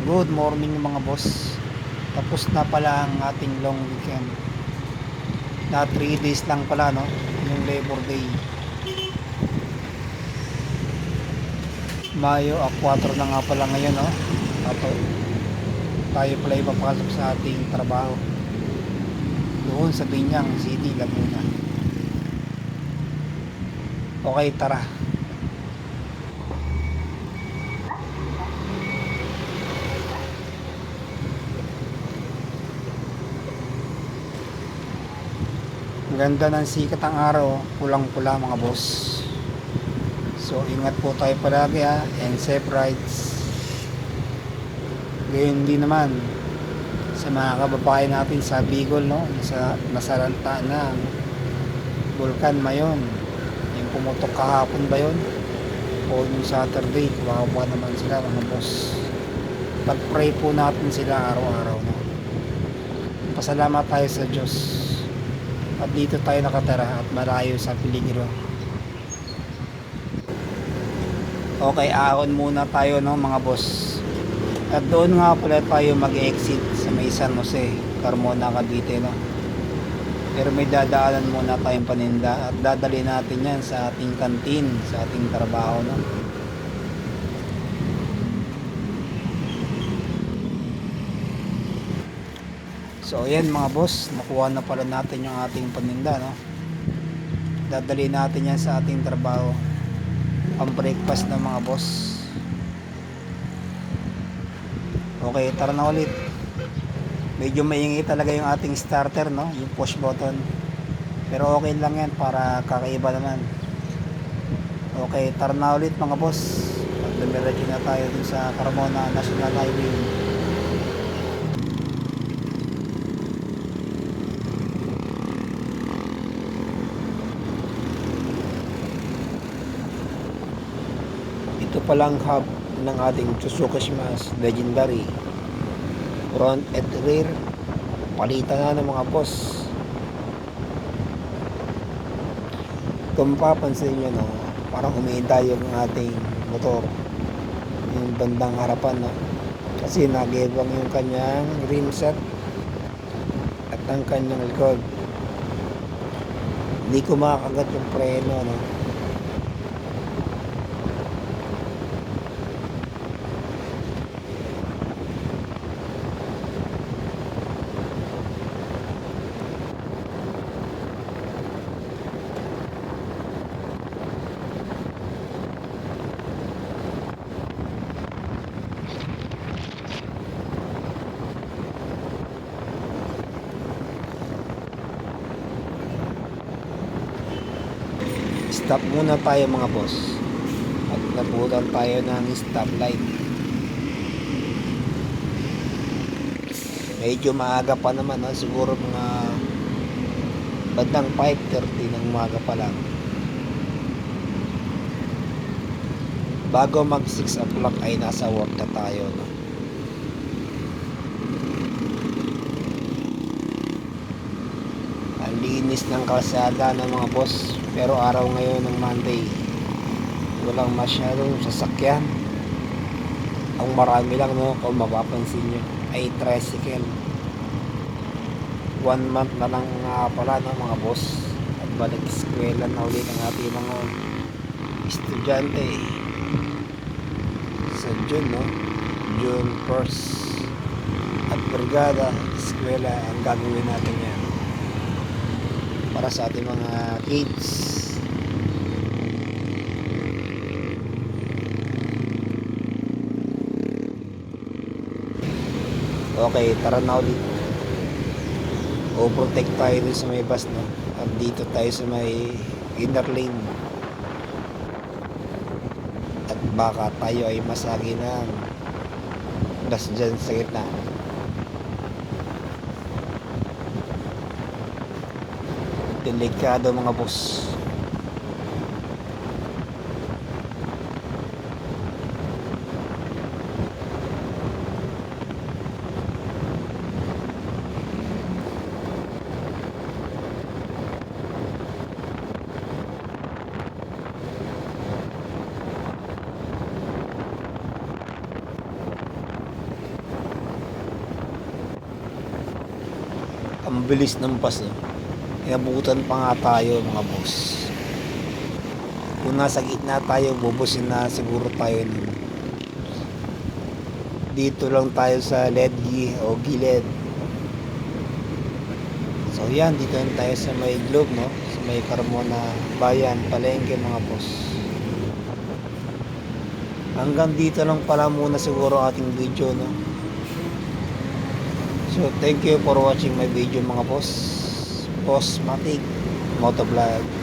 Good morning mga boss. Tapos na pala ang ating long weekend. Na 3 days lang pala no, yung Labor Day. Mayo 4 na nga pala ngayon no. Tapos tayo pala ipapasok sa ating trabaho. Doon sa Binyang City, Laguna. Okay, tara. Ang ganda ng sikat ng araw, pulang-pula mga boss. So ingat po tayo palagi ha, and safe rides. Ngayon din naman sa mga kababayan natin sa Bicol no, sa nasalanta na Bulkan Mayon. Yung pumutok kahapon ba yun? O yung Saturday, kawawa naman sila mga boss. Pag-pray po natin sila araw-araw no. Pasalamat tayo sa Diyos at dito tayo nakatira at malayo sa peligro. Okay, ahon muna tayo no mga boss. At doon nga pala tayo mag-exit sa may San Jose, Carmona, Cavite no. Pero may dadaanan muna tayong paninda at dadali natin yan sa ating kantin, sa ating trabaho no. So ayan mga boss, nakuha na pala natin yung ating paninda no. Dadali natin yan sa ating trabaho. Ang breakfast ng mga boss. Okay, tara na ulit. Medyo maingay talaga yung ating starter no, yung push button. Pero okay lang yan para kakaiba naman. Okay, tara na ulit mga boss. At dumiretso na tayo dun sa Carmona National Highway. Ito palang hub ng ating Suzuki Smash Legendary. Front at rear, palitan na ng mga boss. Kung mapapansin nyo no, parang umiinda yung ating motor, yung bandang harapan no? Kasi nag-ibang yung kanyang rim set at ang kanyang likod. Hindi ko makakagat yung preno no? Stop muna tayo mga boss at nabutan tayo ng stoplight. Medyo maaga pa naman no? Siguro mga bandang 5:30 ng umaga pa lang. Bago mag 6 o'clock ay nasa work na tayo no? Ang linis ng kalsada ng mga boss. Pero araw ngayon ng Monday, walang masyadong sasakyan. Ang marami lang no, kung mapapansin nyo, ay tricycle. 1 month na lang nga pala no, mga boss. At balik eskwela na ulit ang ating mga estudyante sa June no, June 1st. At brigada, eskwela ang gagawin natin yan para sa ating mga kids. Okay, tara na ulit. O-protect tayo dun sa may bus no? At dito tayo sa may inner lane. At baka tayo ay masagi ng bus dyan sa gitna. Delikado mga boss. Ang bilis ng bus, no? Inabutan pa nga tayo, mga boss. Kung nasa gitna tayo, bubusin na siguro tayo nun. Dito lang tayo sa ledgi o gilid. So yan, dito lang tayo sa may Globe, no? Sa may Carmona Bayan, Palengke, mga boss. Hanggang dito lang pala muna siguro ating video, no? So thank you for watching my video, mga boss. Boss Matic Motovlog.